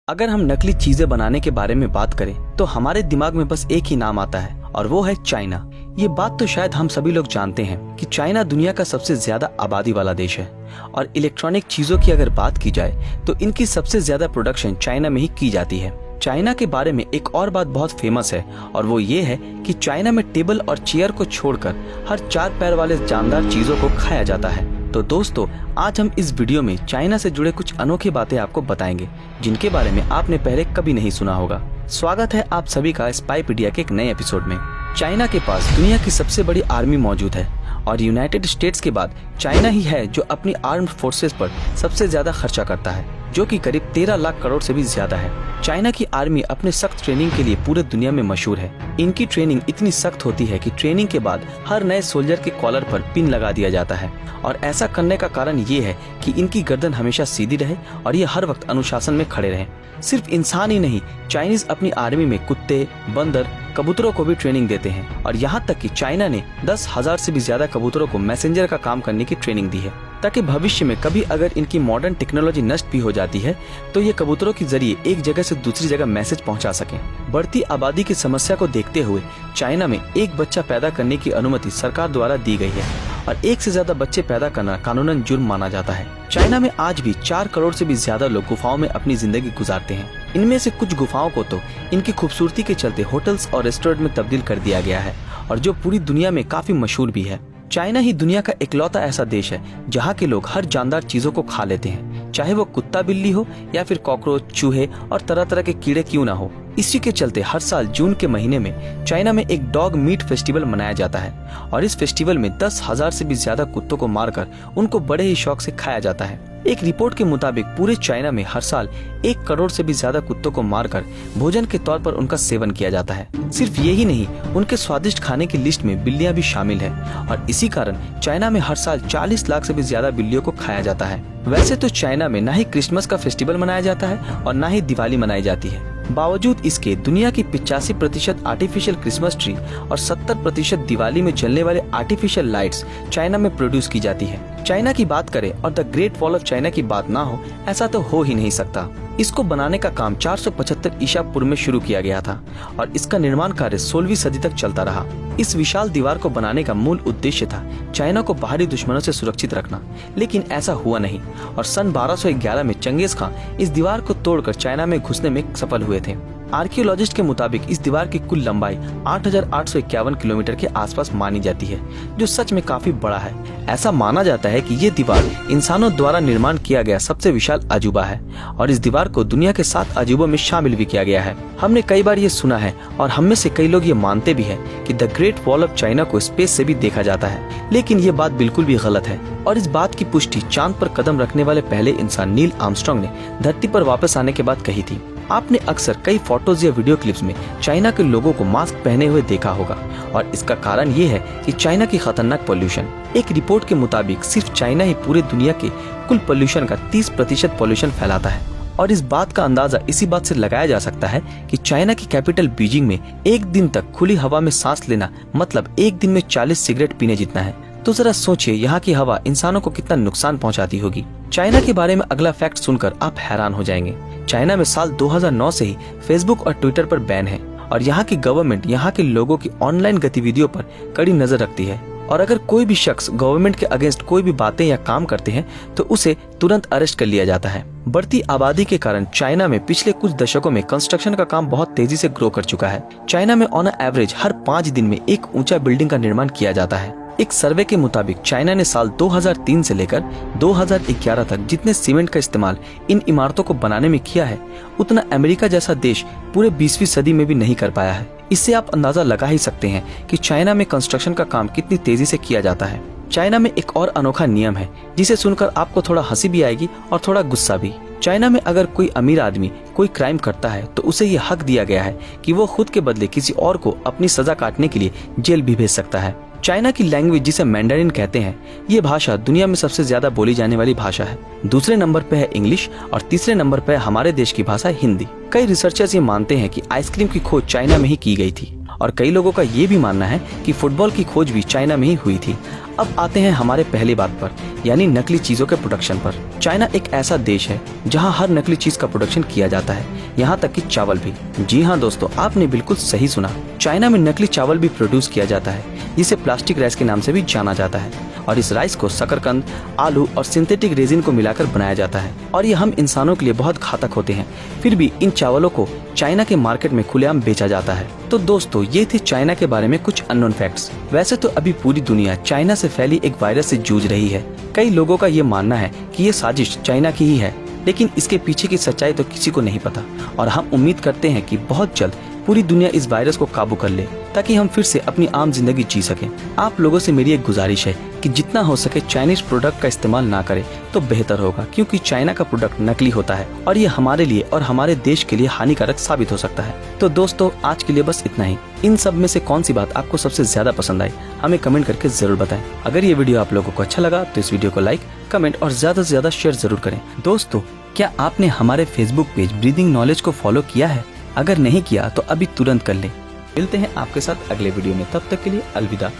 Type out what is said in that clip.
अगर हम नकली चीजें बनाने के बारे में बात करें तो हमारे दिमाग में बस एक ही नाम आता है और वो है चाइना। ये बात तो शायद हम सभी लोग जानते हैं कि चाइना दुनिया का सबसे ज्यादा आबादी वाला देश है और इलेक्ट्रॉनिक चीजों की अगर बात की जाए तो इनकी सबसे ज्यादा प्रोडक्शन चाइना में ही की जाती है। चाइना के बारे में एक और बात बहुत फेमस है और वो ये है कि चाइना में टेबल और चेयर को छोड़कर हर 4 पैर वाले जानदार चीजों को खाया जाता है। तो दोस्तों, आज हम इस वीडियो में चाइना से जुड़े कुछ अनोखी बातें आपको बताएंगे जिनके बारे में आपने पहले कभी नहीं सुना होगा। स्वागत है आप सभी का स्पाईपीडिया के एक नए एपिसोड में। चाइना के पास दुनिया की सबसे बड़ी आर्मी मौजूद है और यूनाइटेड स्टेट्स के बाद चाइना ही है जो अपनी आर्म्ड फोर्सेस पर सबसे ज्यादा खर्चा करता है, जो कि करीब 13 लाख करोड़ से भी ज्यादा है। चाइना की आर्मी अपने सख्त ट्रेनिंग के लिए पूरे दुनिया में मशहूर है। इनकी ट्रेनिंग इतनी सख्त होती है कि ट्रेनिंग के बाद हर नए सोल्जर के कॉलर पर पिन लगा दिया जाता है और ऐसा करने का कारण ये है कि इनकी गर्दन हमेशा सीधी रहे और ये हर वक्त अनुशासन में खड़े रहें। सिर्फ इंसान ही नहीं, चाइनीज अपनी आर्मी में कुत्ते, बंदर, कबूतरों को भी ट्रेनिंग देते हैं और यहाँ तक कि चाइना ने 10,000 से भी ज्यादा कबूतरों को मैसेंजर का काम करने की ट्रेनिंग दी है ताकि भविष्य में कभी अगर इनकी मॉडर्न टेक्नोलॉजी नष्ट भी हो जाती है तो ये कबूतरों के जरिए एक जगह से दूसरी जगह मैसेज पहुंचा सकें। बढ़ती आबादी की समस्या को देखते हुए चाइना में एक बच्चा पैदा करने की अनुमति सरकार द्वारा दी गई है और एक से ज्यादा बच्चे पैदा करना कानूनन जुर्म माना जाता है। चाइना में आज भी 4 करोड़ से भी ज्यादा लोग गुफाओं में अपनी जिंदगी गुजारते हैं। इनमें से कुछ गुफाओं को तो इनकी खूबसूरती के चलते होटल्स और रेस्टोरेंट में तब्दील कर दिया गया है और जो पूरी दुनिया में काफी मशहूर भी है। चाइना ही दुनिया का इकलौता ऐसा देश है जहाँ के लोग हर जानदार चीजों को खा लेते हैं, चाहे वो कुत्ता बिल्ली हो या फिर कॉकरोच, चूहे और तरह तरह के कीड़े क्यों ना हो। इसी के चलते हर साल जून के महीने में चाइना में एक डॉग मीट फेस्टिवल मनाया जाता है और इस फेस्टिवल में 10,000 से भी ज्यादा कुत्तों को मारकर उनको बड़े ही शौक से खाया जाता है। एक रिपोर्ट के मुताबिक पूरे चाइना में हर साल 1 करोड़ से भी ज्यादा कुत्तों को मारकर भोजन के तौर पर उनका सेवन किया जाता है। सिर्फ यही नहीं, उनके स्वादिष्ट खाने की लिस्ट में बिल्लियां भी शामिल है और इसी कारण चाइना में हर साल 40 लाख से भी ज्यादा बिल्लियों को खाया जाता है। वैसे तो चाइना में न ही क्रिसमस का फेस्टिवल मनाया जाता है और न ही दिवाली मनाई जाती है। बावजूद इसके दुनिया की 85% आर्टिफिशियल क्रिसमस ट्री और 70% दिवाली में जलने वाले आर्टिफिशियल लाइट्स चाइना में प्रोड्यूस की जाती है। चाइना की बात करें और the great wall of China की बात ना हो, ऐसा तो हो ही नहीं सकता। इसको बनाने का काम 475 ईसा पूर्व में शुरू किया गया था और इसका निर्माण कार्य 16वीं सदी तक चलता रहा। इस विशाल दीवार को बनाने का मूल उद्देश्य था चाइना को बाहरी दुश्मनों से सुरक्षित रखना, लेकिन ऐसा हुआ नहीं और सन 1211 में चंगेज खान इस दीवार को तोड़कर चाइना में घुसने में सफल हुए थे। आर्कियोलॉजिस्ट के मुताबिक इस दीवार की कुल लंबाई 8,851 किलोमीटर के आसपास मानी जाती है, जो सच में काफी बड़ा है। ऐसा माना जाता है कि ये दीवार इंसानों द्वारा निर्माण किया गया सबसे विशाल अजूबा है और इस दीवार को दुनिया के 7 अजूबों में शामिल भी किया गया है। हमने कई बार ये सुना है और हम में से कई लोग ये मानते भी हैं कि the great wall of China को स्पेस से भी देखा जाता है, लेकिन ये बात बिल्कुल भी गलत है और इस बात की पुष्टि चांद पर कदम रखने वाले पहले इंसान नील आर्मस्ट्रांग ने धरती पर वापस आने के बाद कही थी। आपने अक्सर कई फोटोज या वीडियो क्लिप्स में चाइना के लोगों को मास्क पहने हुए देखा होगा और इसका कारण ये है कि चाइना की खतरनाक पोल्यूशन। एक रिपोर्ट के मुताबिक सिर्फ चाइना ही पूरे दुनिया के कुल पोल्यूशन का 30% पोल्यूशन फैलाता है और इस बात का अंदाजा इसी बात से लगाया जा सकता है कि चाइना की कैपिटल बीजिंग में एक दिन तक खुली हवा में सांस लेना मतलब एक दिन में 40 सिगरेट पीने जितना है। तो जरा सोचिए यहाँ की हवा इंसानों को कितना नुकसान पहुँचाती होगी। चाइना के बारे में अगला फैक्ट सुनकर आप हैरान हो जाएंगे। चाइना में साल 2009 से ही फेसबुक और ट्विटर पर बैन है और यहाँ की गवर्नमेंट यहाँ के लोगों की ऑनलाइन गतिविधियों पर कड़ी नजर रखती है और अगर कोई भी शख्स गवर्नमेंट के अगेंस्ट कोई भी बातें या काम करते हैं तो उसे तुरंत अरेस्ट कर लिया जाता है। बढ़ती आबादी के कारण चाइना में पिछले कुछ दशकों में कंस्ट्रक्शन का काम बहुत तेजी से ग्रो कर चुका है। चाइना में ऑन एवरेज हर 5 दिन में एक ऊंचा बिल्डिंग का निर्माण किया जाता है। एक सर्वे के मुताबिक चाइना ने साल 2003 से लेकर 2011 तक जितने सीमेंट का इस्तेमाल इन इमारतों को बनाने में किया है, उतना अमेरिका जैसा देश पूरे 20वीं सदी में भी नहीं कर पाया है। इससे आप अंदाजा लगा ही सकते हैं कि चाइना में कंस्ट्रक्शन का काम कितनी तेजी से किया जाता है। चाइना में एक और अनोखा नियम है जिसे सुनकर आपको थोड़ा हंसी भी आएगी और थोड़ा गुस्सा भी। चाइना में अगर कोई अमीर आदमी कोई क्राइम करता है तो उसे ये हक दिया गया है कि वो खुद के बदले किसी और को अपनी सजा काटने के लिए जेल भी भेज सकता है। चाइना की लैंग्वेज जिसे मैंडरिन कहते हैं, ये भाषा दुनिया में सबसे ज्यादा बोली जाने वाली भाषा है। दूसरे नंबर पे है इंग्लिश और तीसरे नंबर पे हमारे देश की भाषा हिंदी। कई रिसर्चर्स ये मानते हैं कि आइसक्रीम की खोज चाइना में ही की गई थी और कई लोगों का ये भी मानना है कि फुटबॉल की खोज भी चाइना में ही हुई थी। अब आते हैं हमारे पहली बात पर, यानी नकली चीजों के प्रोडक्शन पर। चाइना एक ऐसा देश है जहां हर नकली चीज का प्रोडक्शन किया जाता है, यहाँ तक कि चावल भी। जी हाँ दोस्तों, आपने बिल्कुल सही सुना। चाइना में नकली चावल भी प्रोड्यूस किया जाता है, जिसे प्लास्टिक राइस के नाम से भी जाना जाता है। और इस राइस को शकरकंद, आलू और सिंथेटिक रेजिन को मिलाकर बनाया जाता है और ये हम इंसानों के लिए बहुत घातक होते हैं। फिर भी इन चावलों को चाइना के मार्केट में खुलेआम बेचा जाता है। तो दोस्तों, ये थे चाइना के बारे में कुछ अननोन फैक्ट्स। वैसे तो अभी पूरी दुनिया चाइना से फैली एक वायरस से जूझ रही है। कई लोगों का ये मानना है कि ये साजिश चाइना की ही है, लेकिन इसके पीछे की सच्चाई तो किसी को नहीं पता। और हम उम्मीद करते हैं कि बहुत जल्द पूरी दुनिया इस वायरस को काबू कर ले, ताकि हम फिर से अपनी आम जिंदगी जी सकें। आप लोगों से मेरी एक गुजारिश है कि जितना हो सके चाइनीज प्रोडक्ट का इस्तेमाल ना करें तो बेहतर होगा, क्योंकि चाइना का प्रोडक्ट नकली होता है और ये हमारे लिए और हमारे देश के लिए हानिकारक साबित हो सकता है। तो दोस्तों, आज के लिए बस इतना ही। इन सब में से कौन सी बात आपको सबसे ज्यादा पसंद आई, हमें कमेंट करके जरूर बताएं। अगर ये वीडियो आप लोगों को अच्छा लगा तो इस वीडियो को लाइक, कमेंट और ज्यादा से ज्यादा शेयर जरूर करें। दोस्तों, क्या आपने हमारे फेसबुक पेज ब्रीदिंग नॉलेज को फॉलो किया है? अगर नहीं किया तो अभी तुरंत कर लें। मिलते हैं आपके साथ अगले वीडियो में, तब तक के लिए अलविदा।